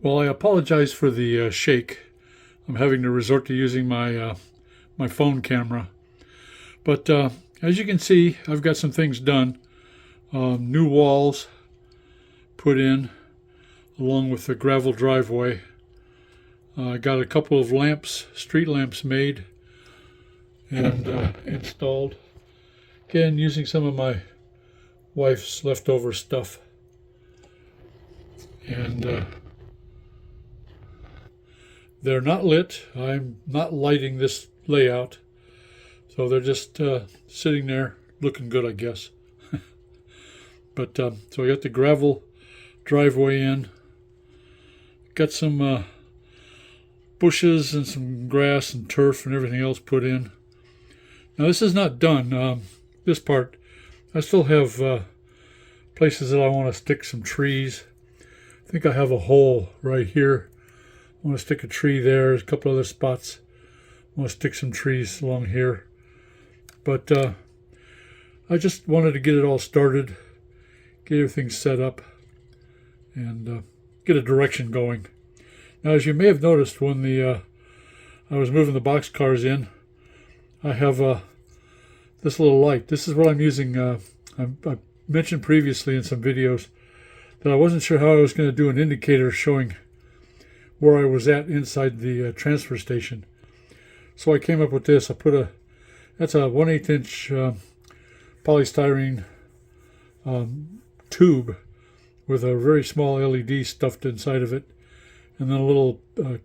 Well, I apologize for the shake. I'm having to resort to using my phone camera. But as you can see, I've got some things done. New walls put in, along with the gravel driveway. I got a couple of lamps, street lamps made and installed. Again, using some of my wife's leftover stuff. And they're not lit. I'm not lighting this layout. So they're just sitting there looking good, I guess. But so I got the gravel driveway in. Got some bushes and some grass and turf and everything else put in. Now this is not done. This part, I still have places that I want to stick some trees. I think I have a hole right here. I want to stick a tree there. There's a couple other spots. I want to stick some trees along here. But I just wanted to get it all started, get everything set up, and get a direction going. Now, as you may have noticed, when I was moving the box cars in, I have this little light. This is what I'm using. I mentioned previously in some videos that I wasn't sure how I was going to do an indicator showing where I was at inside the transfer station. So I came up with this. That's a 1/8 inch polystyrene tube with a very small LED stuffed inside of it, and then a little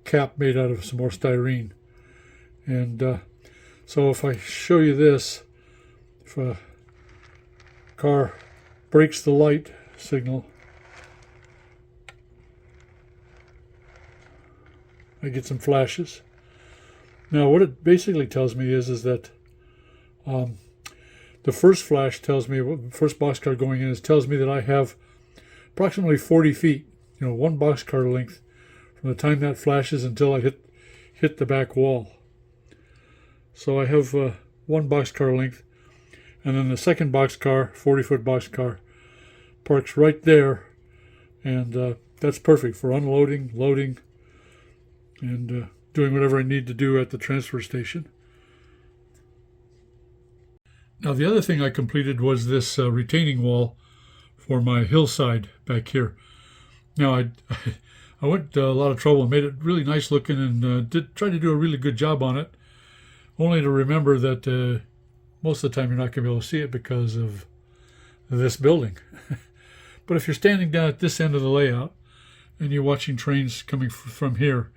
cap made out of some more styrene. And so if I show you this, if a car breaks the light signal, I get some flashes. Now what it basically tells me is that the first flash tells me, the first boxcar going in tells me that I have approximately 40 feet, one boxcar length from the time that flashes until I hit the back wall. So I have one boxcar length, and then the second boxcar, 40-foot boxcar, parks right there, and that's perfect for unloading, loading, and doing whatever I need to do at the transfer station. Now the other thing I completed was this retaining wall for my hillside back here. Now I went to a lot of trouble and made it really nice looking, and tried to do a really good job on it, only to remember that most of the time you're not going to be able to see it because of this building. But if you're standing down at this end of the layout and you're watching trains coming from here,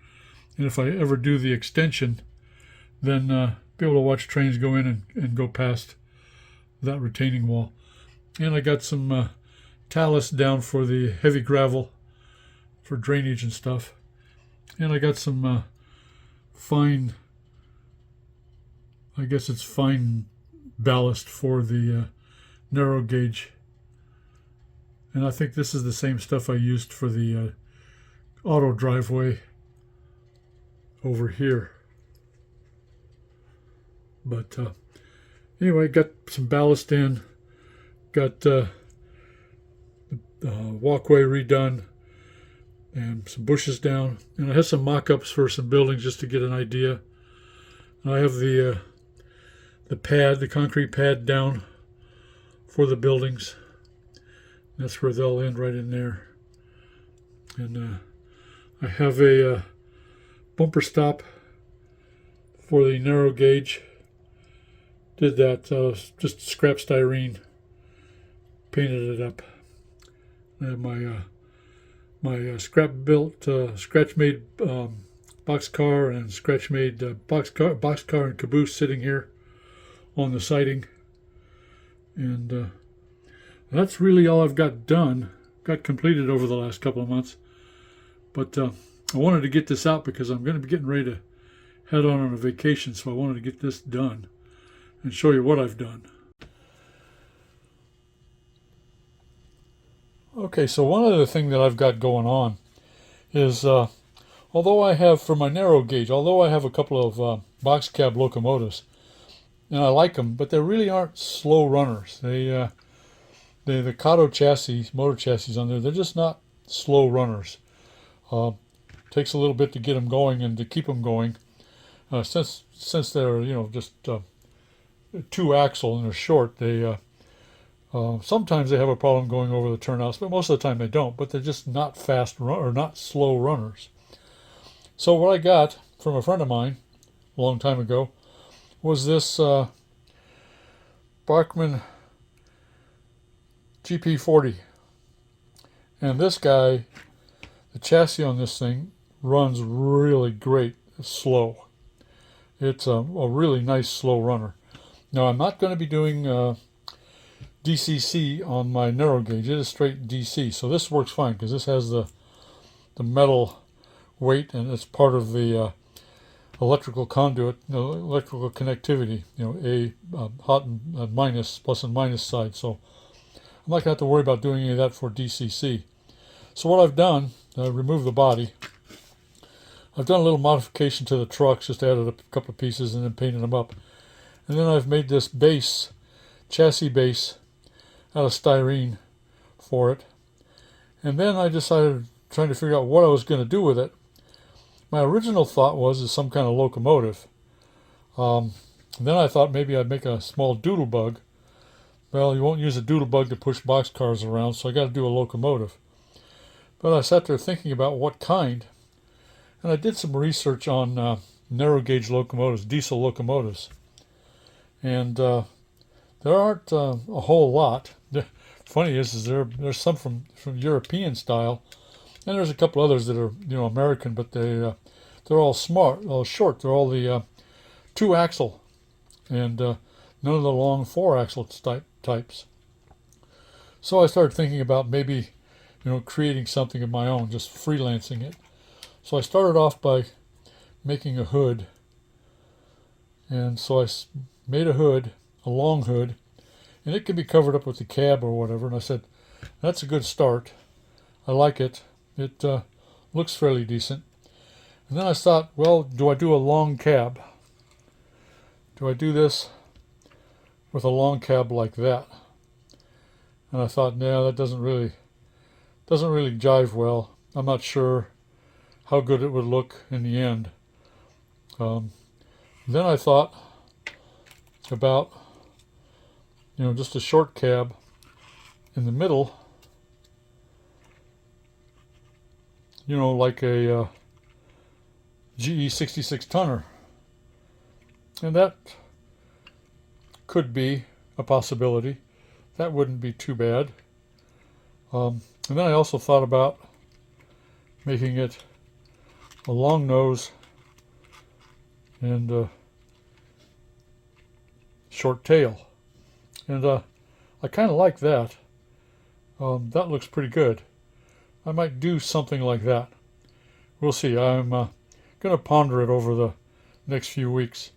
and if I ever do the extension, then be able to watch trains go in and go past that retaining wall. And I got some talus down for the heavy gravel for drainage and stuff. And I got some fine, I guess it's fine ballast for the narrow gauge. And I think this is the same stuff I used for the auto driveway over here. But anyway, got some ballast in, got the walkway redone, and some bushes down, and I have some mock-ups for some buildings just to get an idea. And I have the pad, the concrete pad down for the buildings. That's where they'll end, right in there. And I have a bumper stop for the narrow gauge. Did that, just scrap styrene, painted it up. I have my scrap-built, scratch-made boxcar and scratch-made boxcar and caboose sitting here on the siding. And that's really all I've got done, got completed over the last couple of months. But I wanted to get this out because I'm going to be getting ready to head on a vacation, so I wanted to get this done and show you what I've done. Okay, so one other thing that I've got going on is, although I have, for my narrow gauge, although I have a couple of box cab locomotives, and I like them, but they really aren't slow runners. The Kato chassis, motor chassis on there, they're just not slow runners. takes a little bit to get them going and to keep them going. Since they're just two axle and they're short, they sometimes they have a problem going over the turnouts, but most of the time they don't. But they're just not fast or not slow runners. So what I got from a friend of mine a long time ago was this Bachmann GP40. And this guy, the chassis on this thing runs really great slow. It's a really nice slow runner. Now I'm not going to be doing DCC on my narrow gauge. It is straight DC, so this works fine because this has the metal weight and it's part of the electrical conduit, electrical connectivity. Hot and minus, plus and minus side. So I'm not going to have to worry about doing any of that for DCC. So what I've done, I removed the body. I've done a little modification to the trucks, just added a couple of pieces and then painted them up. And then I've made this base, chassis base, out of styrene for it. And then I decided, trying to figure out what I was going to do with it. My original thought was some kind of locomotive. Then I thought maybe I'd make a small doodlebug. Well, you won't use a doodlebug to push boxcars around, so I got to do a locomotive. But I sat there thinking about what kind, and I did some research on narrow gauge locomotives, diesel locomotives. And there aren't a whole lot. Funny is there's some from European style, and there's a couple others that are American, but they're all short. They're all the two axle, and none of the long four axle types. So I started thinking about maybe creating something of my own, just freelancing it. So I started off by making a hood, and so I made a hood, a long hood, and it can be covered up with the cab or whatever. And I said, that's a good start. I like it. It looks fairly decent. And then I thought, well, do I do a long cab? Do I do this with a long cab like that? And I thought, no, that doesn't really jive well. I'm not sure how good it would look in the end. Then I thought about just a short cab in the middle, like a GE 66 tonner, and that could be a possibility. That wouldn't be too bad. And then I also thought about making it a long nose and a short tail. And I kind of like that. That looks pretty good. I might do something like that. We'll see. I'm going to ponder it over the next few weeks.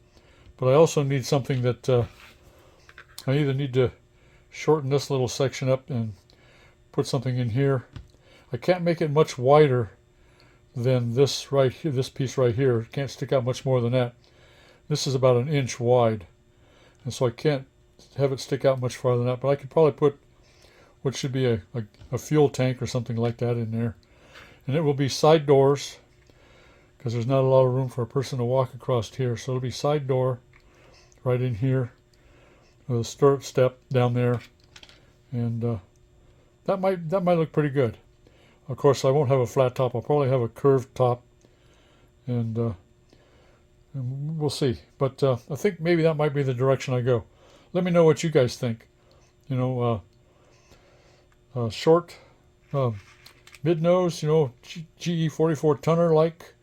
But I also need something that I either need to shorten this little section up and put something in here. I can't make it much wider than this right here, this piece right here. It can't stick out much more than that. This is about 1 inch wide, and so I can't have it stick out much farther than that, but I could probably put what should be a fuel tank or something like that in there. And it will be side doors, because there's not a lot of room for a person to walk across here, so it'll be side door right in here with a stirrup step down there, and that might look pretty good. Of course, I won't have a flat top. I'll probably have a curved top, and we'll see. But I think maybe that might be the direction I go. Let me know what you guys think. Short, mid nose, GE 44 tonner like,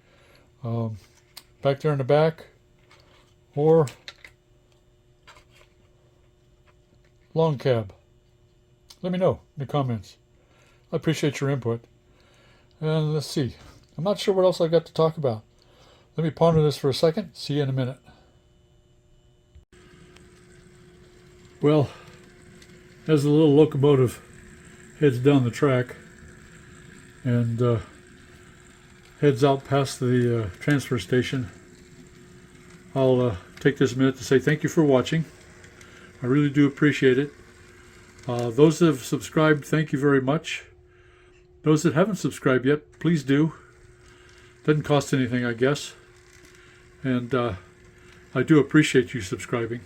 back there in the back, or long cab. Let me know in the comments. I appreciate your input. And let's see. I'm not sure what else I got to talk about. Let me ponder this for a second. See you in a minute. Well, as the little locomotive heads down the track and heads out past the transfer station, I'll take this minute to say thank you for watching. I really do appreciate it. Those that have subscribed, thank you very much. Those that haven't subscribed yet, please do. Doesn't cost anything, I guess. And I do appreciate you subscribing.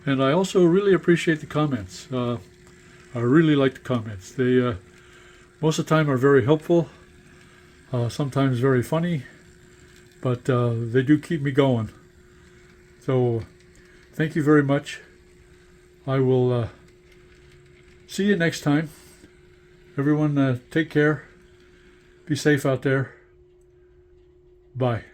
And I also really appreciate the comments. I really like the comments. They most of the time are very helpful, sometimes very funny, but they do keep me going. So thank you very much. I will see you next time. Everyone take care. Be safe out there. Bye.